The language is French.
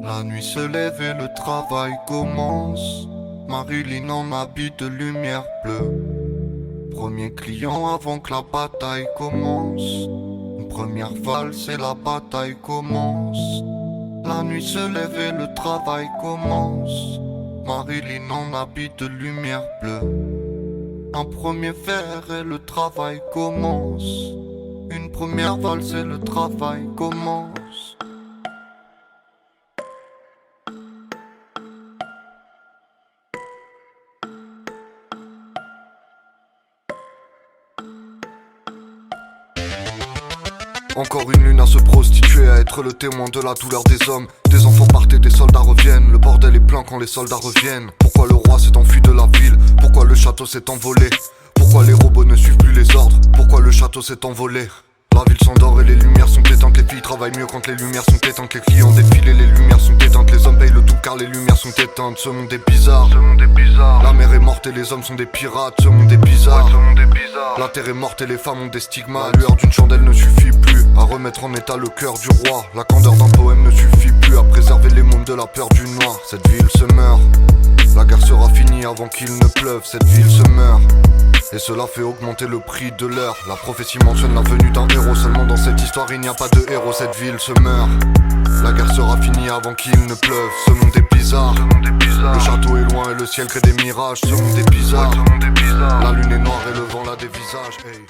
La nuit se lève et le travail commence. Marilyn en habit de lumière bleue. Premier client avant que la bataille commence. Une première valse et la bataille commence. La nuit se lève et le travail commence. Marilyn en habit de lumière bleue. Un premier verre et le travail commence. Une première valse et le travail commence. Encore une lune à se prostituer, à être le témoin de la douleur des hommes. Des enfants partent et des soldats reviennent. Le bordel est plein quand les soldats reviennent. Pourquoi le roi s'est enfui de la ville? Pourquoi le château s'est envolé? Pourquoi les robots ne suivent plus les ordres? Pourquoi le château s'est envolé? La ville s'endort et les lumières sont éteintes. Les filles travaillent mieux quand les lumières sont éteintes. Les clients défilent et les lumières sont éteintes. Les hommes payent le tout car les lumières sont éteintes. Ce monde est bizarre, La mer est morte et les hommes sont des pirates. Ce monde est bizarre, La terre est morte et les femmes ont des stigmates. La lueur d'une chandelle ne suffit plus à remettre en état le cœur du roi. La candeur d'un poème ne suffit plus à préserver les mômes de la peur du noir. Cette ville se meurt, la guerre sera finie avant qu'il ne pleuve. Cette ville se meurt, et cela fait augmenter le prix de l'heure. La prophétie mentionne la venue d'un héros. Seulement dans cette histoire il n'y a pas de héros. Cette ville se meurt, la guerre sera finie avant qu'il ne pleuve. Ce monde est bizarre, Le château est loin et le ciel crée des mirages. Ce monde est bizarre, La lune est noire et le vent la dévisage. Hey.